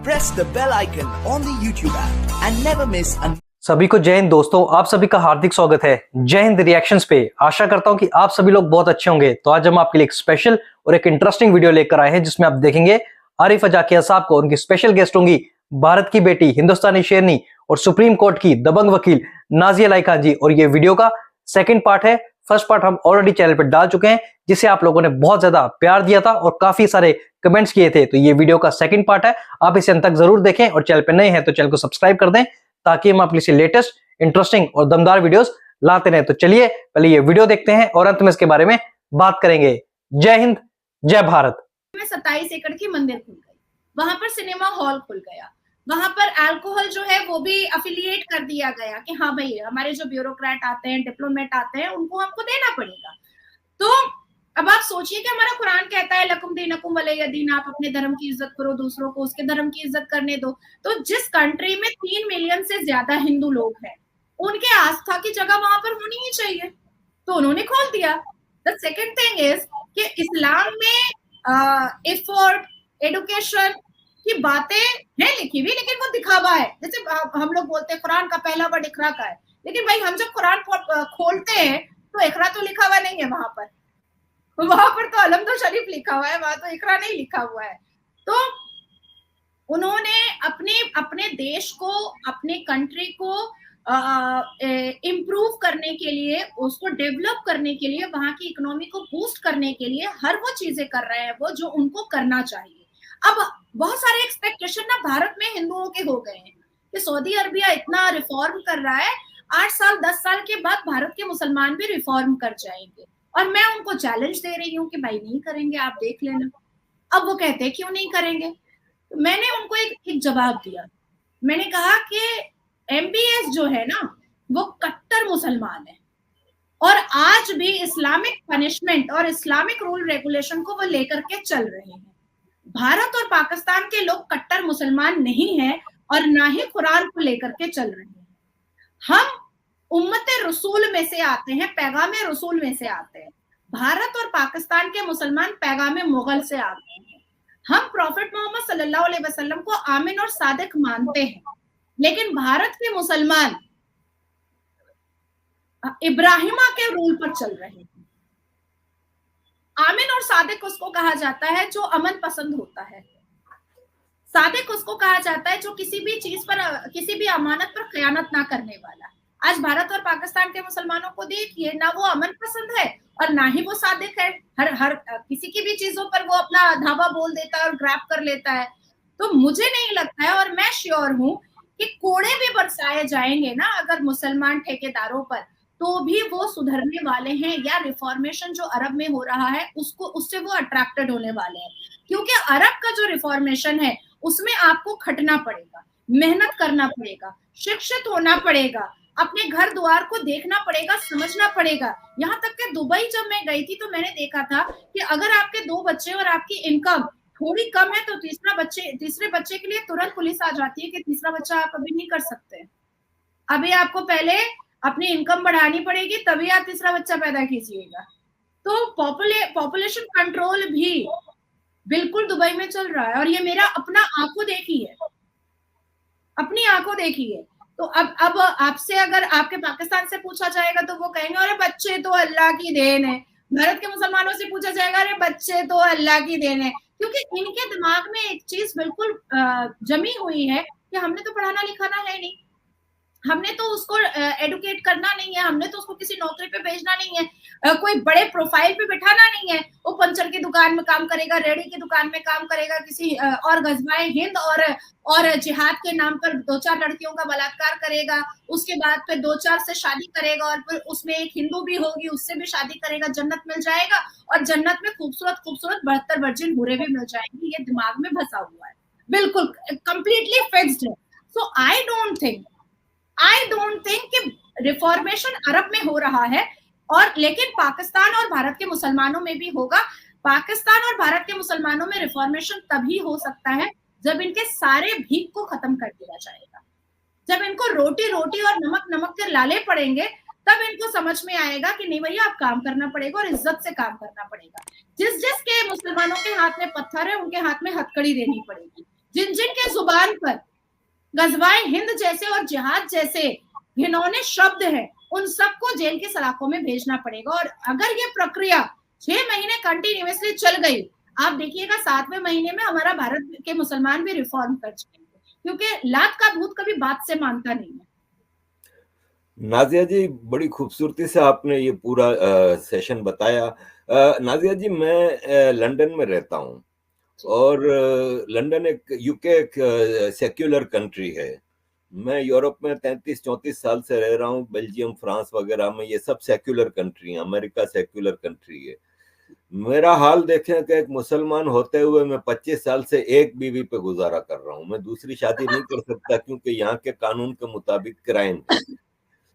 press the bell icon on the YouTube app and never miss an सभी को जय हिंद दोस्तों, आप सभी का हार्दिक स्वागत है जय हिंद रिएक्शंस पे। आशा करता हूं कि आप सभी लोग बहुत अच्छे होंगे। तो आज हम आपके लिए एक स्पेशल और एक इंटरेस्टिंग वीडियो लेकर आए हैं जिसमें आप देखेंगे आरिफ अजाकिया साहब को। उनकी स्पेशल गेस्ट होंगी भारत की बेटी, हिंदुस्तानी शेरनी और सुप्रीम कोर्ट की दबंग वकील नाजिया अलाई खान जी। और ये वीडियो का सेकंड पार्ट है। फर्स्ट पार्ट हम ऑलरेडी चैनल पर डाल चुके हैं जिसे आप लोगों ने बहुत ज्यादा प्यार दिया था और काफी सारे कमेंट्स किए थे। तो ये वीडियो का सेकंड पार्ट है, आप इसे अंत तक जरूर देखें और चैनल पर नए हैं तो चैनल को सब्सक्राइब कर दें ताकि हम आपके लिए लेटेस्ट, इंटरेस्टिंग और दमदार वीडियोस लाते रहें। तो चलिए पहले ये वीडियो देखते हैं और अंत में इसके बारे में बात करेंगे। जय हिंद, जय भारत। 27 एकड़ की मंदिर खुल गई, वहां पर सिनेमा हॉल खुल गया, वहां पर अल्कोहल जो है वो भी अफिलिएट कर दिया गया कि हाँ भाई हमारे जो ब्यूरोक्रेट आते हैं, डिप्लोमेट आते हैं, उनको हमको देना पड़ेगा। तो अब आप सोचिए कि हमारा कुरान कहता है लकुम दीनकुम वलिय दीन, आप अपने धर्म की इज्जत करो, दूसरों को उसके धर्म की इज्जत करने दो। तो जिस कंट्री में 3 मिलियन से ज्यादा हिंदू लोग हैं, उनके आस्था की जगह वहां पर होनी ही चाहिए, तो उन्होंने खोल दिया। द सेकेंड थिंग इज कि इस्लाम में एफर्ट, एडुकेशन की बातें हैं लिखी हुई, लेकिन वो दिखावा है। जैसे हम लोग बोलते हैं कुरान का पहला वर्ड इकरा का है, लेकिन भाई हम जब कुरान खोलते हैं तो इकरा तो लिखा हुआ नहीं है, वहां पर तो अलम तो शरीफ लिखा हुआ है, वहां तो इकरा नहीं लिखा हुआ है। तो उन्होंने अपने देश को, अपने कंट्री को इम्प्रूव करने के लिए, उसको डेवलप करने के लिए, वहां की इकोनॉमी को बूस्ट करने के लिए हर वो चीजें कर रहे हैं वो जो उनको करना चाहिए। अब बहुत सारे एक्सपेक्टेशन ना भारत में हिंदुओं के हो गए हैं कि सऊदी अरबिया इतना रिफॉर्म कर रहा है, 8 साल 10 साल के बाद भारत के मुसलमान भी रिफॉर्म कर जाएंगे। और मैं उनको चैलेंज दे रही हूँ कि भाई नहीं करेंगे, आप देख लेना। अब वो कहते हैं क्यों नहीं करेंगे, तो मैंने उनको एक जवाब दिया। मैंने कहा कि MBS जो है ना वो कट्टर मुसलमान है और आज भी इस्लामिक पनिशमेंट और इस्लामिक रूल रेगुलेशन को वो लेकर के चल रहे हैं। भारत और पाकिस्तान के लोग कट्टर मुसलमान नहीं है और ना ही कुरान को लेकर के चल रहे हैं। हम उम्मते रसूल में से आते हैं, पैगामे रसूल में से आते हैं। भारत और पाकिस्तान के मुसलमान पैगामे मुगल से आते हैं। हम प्रॉफिट मोहम्मद सल्लल्लाहु अलैहि वसल्लम को आमिन और सादिक मानते हैं, लेकिन भारत के मुसलमान इब्राहिमा के रूल पर चल रहे हैं। आमिन और सादिक उसको कहा जाता है जो अमन पसंद होता है, सादिक उसको कहा जाता है जो किसी भी चीज पर, किसी भी अमानत पर खयानत ना करने वाला। आज भारत और पाकिस्तान के मुसलमानों को देखिए, ना वो अमन पसंद है और ना ही वो सादिक है। हर किसी की भी चीजों पर वो अपना धावा बोल देता है और ग्रैब कर लेता है। तो मुझे नहीं लगता है, और मैं श्योर हूं कि कोड़े भी बरसाए जाएंगे ना अगर मुसलमान ठेकेदारों पर, तो भी वो सुधरने वाले हैं, या रिफॉर्मेशन जो अरब में हो रहा है उससे वो अट्रैक्टेड होने वाले हैं। क्योंकि अरब का जो रिफॉर्मेशन है उसमें आपको खटना पड़ेगा, मेहनत करना पड़ेगा, शिक्षित होना पड़ेगा, अपने घर द्वार को देखना पड़ेगा, समझना पड़ेगा। यहाँ तक कि दुबई जब मैं गई थी तो मैंने देखा था कि अगर आपके 2 बच्चे और आपकी इनकम थोड़ी कम है तो तीसरे बच्चे के लिए तुरंत पुलिस आ जाती है कि तीसरा बच्चा आप अभी नहीं कर सकते, अभी आपको पहले अपनी इनकम बढ़ानी पड़ेगी तभी आप तीसरा बच्चा पैदा कीजिएगा। तो पॉपुलेशन कंट्रोल भी बिल्कुल दुबई में चल रहा है, और ये मेरा अपनी आंखों देखी है। तो अब आपसे अगर आपके पाकिस्तान से पूछा जाएगा तो वो कहेंगे अरे बच्चे तो अल्लाह की देन है। भारत के मुसलमानों से पूछा जाएगा अरे बच्चे तो अल्लाह की देन है। क्योंकि इनके दिमाग में एक चीज बिल्कुल जमी हुई है कि हमने तो पढ़ाना लिखाना है नहीं, हमने तो उसको एडुकेट करना नहीं है, हमने तो उसको किसी नौकरी पे भेजना नहीं है, कोई बड़े प्रोफाइल पे बिठाना नहीं है। वो पंचर की दुकान में काम करेगा, रेडी की दुकान में काम करेगा, किसी और गजवाए हिंद और जिहाद के नाम पर 2-4 लड़कियों का बलात्कार करेगा, उसके बाद फिर 2-4 से शादी करेगा और फिर उसमें एक हिंदू भी होगी, उससे भी शादी करेगा, जन्नत मिल जाएगा और जन्नत में खूबसूरत 72 वर्जिन हूरें भी मिल जाएंगी। ये दिमाग में फंसा हुआ है, बिल्कुल कंप्लीटली फिक्स्ड है। सो आई डोंट थिंक कि रिफॉर्मेशन अरब में हो रहा है, और लेकिन पाकिस्तान और भारत के मुसलमानों में भी होगा। पाकिस्तान और भारत के मुसलमानों में रिफॉर्मेशन तभी हो सकता है जब इनके सारे भीख को खत्म कर दिया जाएगा, जब इनको रोटी रोटी और नमक नमक के लाले पड़ेंगे, तब इनको समझ में आएगा कि नहीं भैया आप काम करना पड़ेगा और इज्जत से काम करना पड़ेगा। जिस के मुसलमानों के हाथ में पत्थर है उनके हाथ में हथकड़ी देनी पड़ेगी। जिन जिन के जुबान पर गजवाए हिंद जैसे और जिहाद जैसे घिनौने शब्द हैं, उन सबको जेल की सलाखों में भेजना पड़ेगा। और अगर ये प्रक्रिया 6 महीने कंटिन्यूअसली चल गई, आप देखिएगा 7वें महीने में हमारा भारत के मुसलमान भी रिफॉर्म कर जाएंगे, क्योंकि लात का भूत कभी बात से मानता नहीं है। नाजिया जी, बड़ी खूबसूरती से आपने ये पूरा सेशन बताया। नाजिया जी, मैं लंदन में रहता हूँ और लंदन एक यूके एक सेक्युलर कंट्री है। मैं यूरोप में 33-34 साल से रह रहा हूँ, बेल्जियम, फ्रांस वगैरह में ये सब सेक्युलर कंट्री हैं, अमेरिका सेक्युलर कंट्री है। मेरा हाल देखें कि एक मुसलमान होते हुए मैं 25 साल से एक बीवी पे गुजारा कर रहा हूँ। मैं दूसरी शादी नहीं कर सकता क्योंकि यहाँ के कानून के मुताबिक क्राइम है।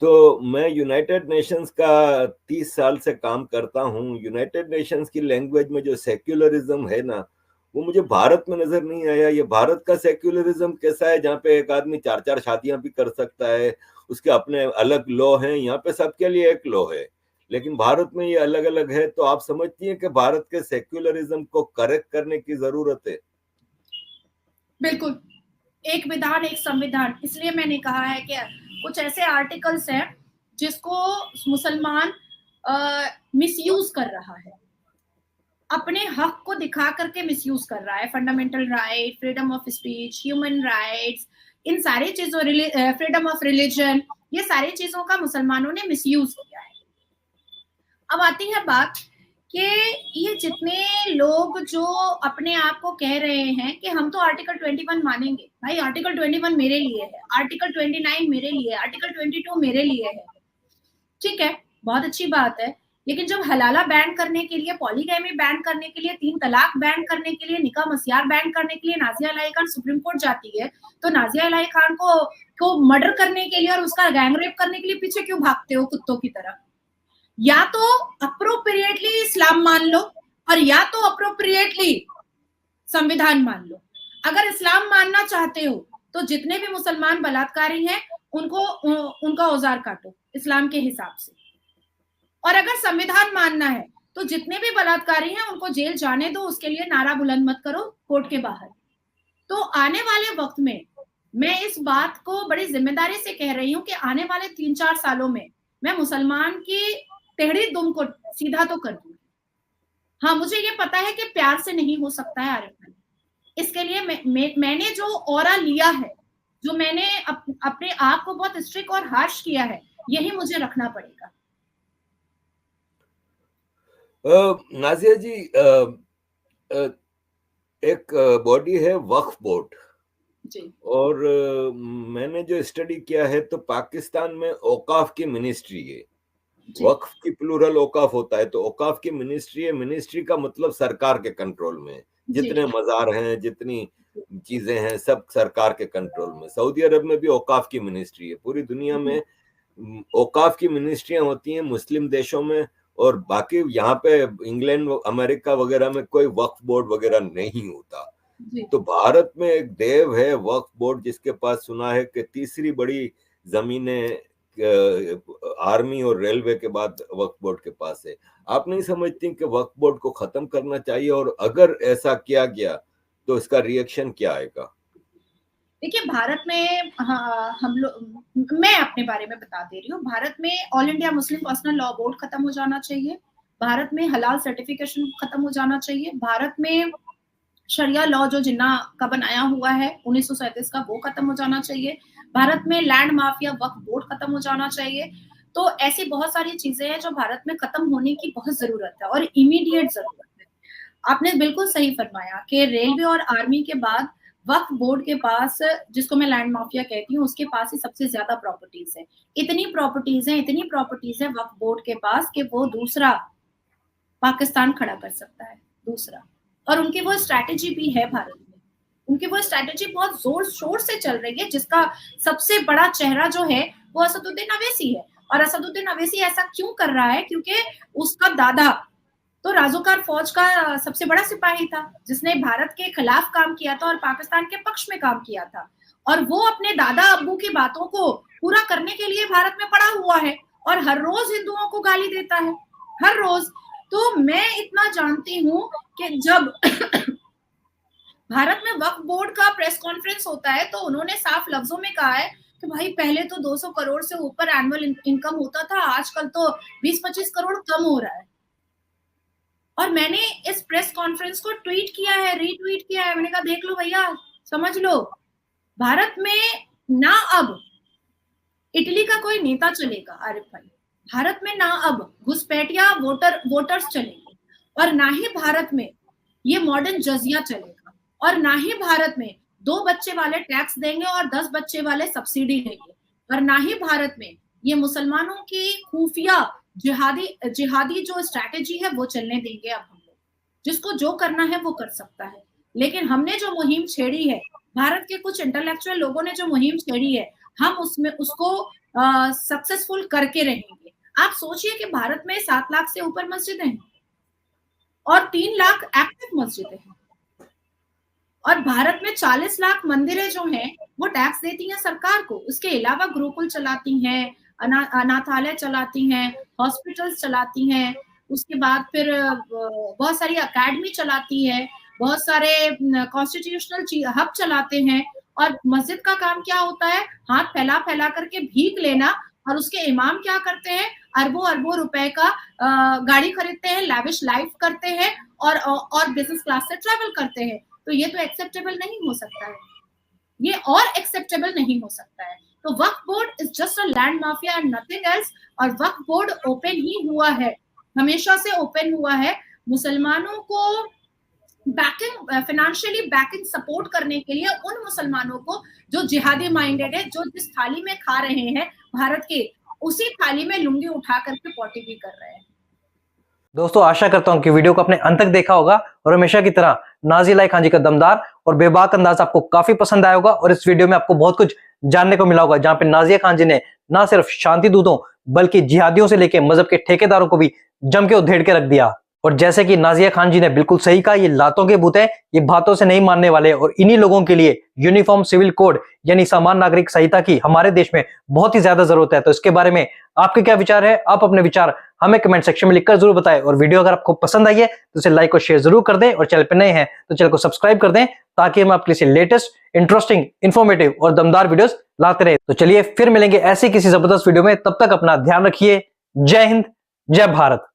तो मैं यूनाइटेड नेशंस का 30 साल से काम करता हूँ। यूनाइटेड नेशंस की लैंग्वेज में जो सेक्युलरिज्म है ना, वो मुझे भारत में नजर नहीं आया। ये भारत का सेक्युलरिज्म कैसा है, जहाँ पे एक आदमी 4-4 शादियां भी कर सकता है, उसके अपने अलग लॉ हैं। यहाँ पे सबके लिए एक लॉ है, लेकिन भारत में ये अलग अलग है। तो आप समझती हैं कि भारत के सेक्युलरिज्म को करेक्ट करने की जरूरत है? बिल्कुल, एक विधान एक संविधान। इसलिए मैंने कहा है कि कुछ ऐसे आर्टिकल्स हैं जिसको मुसलमान मिसयूज कर रहा है, अपने हक को दिखा करके मिसयूज कर रहा है। Fundamental right, freedom of speech, human rights, इन सारी चीजों, फ्रीडम ऑफ रिलीजन, ये सारी चीजों का मुसलमानों ने मिसयूज किया है। अब आती है बात कि ये जितने लोग जो अपने आप को कह रहे हैं कि हम तो आर्टिकल 21 मानेंगे, भाई आर्टिकल 21 मेरे लिए है, आर्टिकल 29 मेरे लिए, आर्टिकल 22 मेरे लिए है, ठीक है, बहुत अच्छी बात है। लेकिन जब हलाला बैन करने के लिए, पॉलीगैमी बैन करने के लिए, 3 तलाक बैन करने के लिए, निकाह मसियार बैन करने के लिए नाजिया इलाही खान सुप्रीम कोर्ट जाती है, तो नाजिया इलाही खान को मर्डर करने के लिए और उसका गैंग रेप करने के लिए पीछे क्यों भागते हो कुत्तों की तरह? या तो अप्रोप्रिएटली इस्लाम मान लो और या तो अप्रोप्रिएटली संविधान मान लो। अगर इस्लाम मानना चाहते हो तो जितने भी मुसलमान बलात्कारी हैं उनका औजार काटो इस्लाम के हिसाब से, और अगर संविधान मानना है तो जितने भी बलात्कारी हैं उनको जेल जाने दो, उसके लिए नारा बुलंद मत करो कोर्ट के बाहर। तो आने वाले वक्त में मैं इस बात को बड़ी जिम्मेदारी से कह रही हूं कि आने वाले 3-4 सालों में मैं मुसलमान की टेढ़ी दुम को सीधा तो कर दूंगी। हाँ, मुझे ये पता है कि प्यार से नहीं हो सकता है आरिफ भाई, इसके लिए मैंने जो ऑरा लिया है, जो मैंने अपने आप को बहुत स्ट्रिक्ट और हार्श किया है, यही मुझे रखना पड़ेगा। नाजिया जी, एक बॉडी है वक्फ बोर्ड जी, और मैंने जो स्टडी किया है तो पाकिस्तान में औकाफ की मिनिस्ट्री है। वक्फ की प्लूरल औकाफ होता है, तो औकाफ की मिनिस्ट्री है। मिनिस्ट्री का मतलब सरकार के कंट्रोल में, जितने मजार हैं, जितनी चीजें हैं, सब सरकार के कंट्रोल में। सऊदी अरब में भी औकाफ की मिनिस्ट्री है। पूरी दुनिया में औकाफ की मिनिस्ट्रियां होती हैं मुस्लिम देशों में, और बाकी यहाँ पे इंग्लैंड, अमेरिका वगैरह में कोई वक्फ बोर्ड वगैरह नहीं होता। तो भारत में एक देव है वक्फ बोर्ड, जिसके पास सुना है कि तीसरी बड़ी जमीनें आर्मी और रेलवे के बाद वक्फ बोर्ड के पास है। आप नहीं समझती कि वक्फ बोर्ड को खत्म करना चाहिए, और अगर ऐसा किया गया तो इसका रिएक्शन क्या आएगा? देखिए, भारत में हम लोग, मैं अपने बारे में बता दे रही हूँ, भारत में all India Muslim personal law board खत्म हो जाना चाहिए, भारत में हलाल सर्टिफिकेशन खत्म हो जाना चाहिए, भारत में शरिया लॉ जो जिन्ना का बनाया हुआ है 1937 का, वो खत्म हो जाना चाहिए, भारत में लैंड माफिया वक्फ बोर्ड खत्म हो जाना चाहिए। तो ऐसी बहुत सारी चीजें हैं जो भारत में खत्म होने की बहुत जरूरत है और इमीडिएट जरूरत है। आपने बिल्कुल सही फरमाया कि रेलवे और आर्मी के बाद वक्फ बोर्ड के पास, जिसको मैं लैंड माफिया कहती हूँ, उसके पास ही सबसे ज्यादा प्रॉपर्टीज है। इतनी प्रॉपर्टीज है वक्फ बोर्ड के पास कि वो दूसरा पाकिस्तान खड़ा कर सकता है, दूसरा। और उनकी वो स्ट्रैटेजी भी है भारत में, उनकी वो स्ट्रैटेजी बहुत जोर शोर से चल रही है, जिसका सबसे बड़ा चेहरा जो है वो असदुद्दीन अवैसी है। और असदुद्दीन अवैसी ऐसा क्यों कर रहा है? क्योंकि उसका दादा तो राजोकार फौज का सबसे बड़ा सिपाही था, जिसने भारत के खिलाफ काम किया था और पाकिस्तान के पक्ष में काम किया था, और वो अपने दादा अब्बू की बातों को पूरा करने के लिए भारत में पड़ा हुआ है और हर रोज हिंदुओं को गाली देता है, हर रोज। तो मैं इतना जानती हूं कि भारत में वक्फ बोर्ड का प्रेस कॉन्फ्रेंस होता है तो उन्होंने साफ लफ्जों में कहा है कि भाई पहले तो 200 करोड़ से ऊपर एनुअल इनकम होता था, आजकल तो 20-25 करोड़ कम हो रहा है। और मैंने इस प्रेस कॉन्फ्रेंस को ट्वीट किया है, रीट्वीट किया है। मैंने कहा देख लो भैया, समझ लो, भारत में ना अब इटली का कोई नेता चलेगा आरिफ भाई, भारत में ना अब घुसपैठिया वोटर्स चलेंगे, और ना ही भारत में ये मॉडर्न जजिया चलेगा, और ना ही भारत में 2 बच्चे वाले टैक्स देंगे और 10 बच्चे वाले सब्सिडी देंगे, और ना ही भारत में ये मुसलमानों की खुफिया जिहादी जो स्ट्रैटेजी है वो चलने देंगे। अब हम लोग जिसको जो करना है वो कर सकता है, लेकिन हमने जो मुहिम छेड़ी है, भारत के कुछ इंटेलेक्चुअल लोगों ने जो मुहिम छेड़ी है, हम उसको सक्सेसफुल करके रहेंगे। आप सोचिए कि भारत में 7 लाख से ऊपर मस्जिद हैं और 3 लाख एक्टिव मस्जिदें हैं, और भारत में 40 लाख मंदिरें जो हैं वो टैक्स देती हैं सरकार को। उसके अलावा गुरुकुल चलाती हैं, अनाथालय चलाती हैं, हॉस्पिटल्स चलाती हैं, उसके बाद फिर बहुत सारी अकेडमी चलाती है, बहुत सारे कॉन्स्टिट्यूशनल हब चलाते हैं। और मस्जिद का काम क्या होता है? हाथ फैला फैला करके भीख लेना, और उसके इमाम क्या करते हैं? अरबों रुपए का गाड़ी खरीदते हैं, लैविश लाइफ करते हैं, और बिजनेस क्लास से ट्रैवल करते हैं। तो ये तो एक्सेप्टेबल नहीं हो सकता है, ये और एक्सेप्टेबल नहीं हो सकता है। तो Waqf board is just a land mafia and nothing else. और वक्फ बोर्ड ओपन ही हुआ है, हमेशा से ओपन हुआ है मुसलमानों को बैकिंग, फाइनेंशियली बैकिंग सपोर्ट करने के लिए, उन मुसलमानों को जो जिहादी माइंडेड है, जो जिस थाली में खा रहे हैं भारत के, उसी थाली में लुंगी उठा करके पॉटी भी कर रहे हैं। दोस्तों, आशा करता हूं कि वीडियो को आपने अंत तक देखा होगा और हमेशा की तरह नाज़िया खान जी का दमदार और बेबाक अंदाज आपको काफी पसंद आया होगा। और इस वीडियो में आपको बहुत कुछ जानने को मिला होगा, जहां पे नाज़िया खान जी ने ना सिर्फ शांति दूतों बल्कि जिहादियों से लेकर मजहब के ठेकेदारों को भी जम के उधेड़ के रख दिया। और जैसे कि नाज़िया खान जी ने बिल्कुल सही कहा, ये लातों के भूत है, ये बातों से नहीं मानने वाले। और इन्हीं लोगों के लिए यूनिफॉर्म सिविल कोड यानी समान नागरिक संहिता की हमारे देश में बहुत ही ज्यादा जरूरत है। तो इसके बारे में आपके क्या विचार है? आप अपने विचार हमें कमेंट सेक्शन में लिखकर जरूर बताएं। और वीडियो अगर आपको पसंद आई है तो इसे लाइक और शेयर जरूर कर दें, और चैनल पर नए हैं तो चैनल को सब्सक्राइब कर दें, ताकि हम आपके लिए लेटेस्ट, इंटरेस्टिंग, इंफॉर्मेटिव और दमदार वीडियोस लाते रहे। तो चलिए फिर मिलेंगे ऐसी किसी जबरदस्त वीडियो में, तब तक अपना ध्यान रखिए। जय हिंद, जय भारत।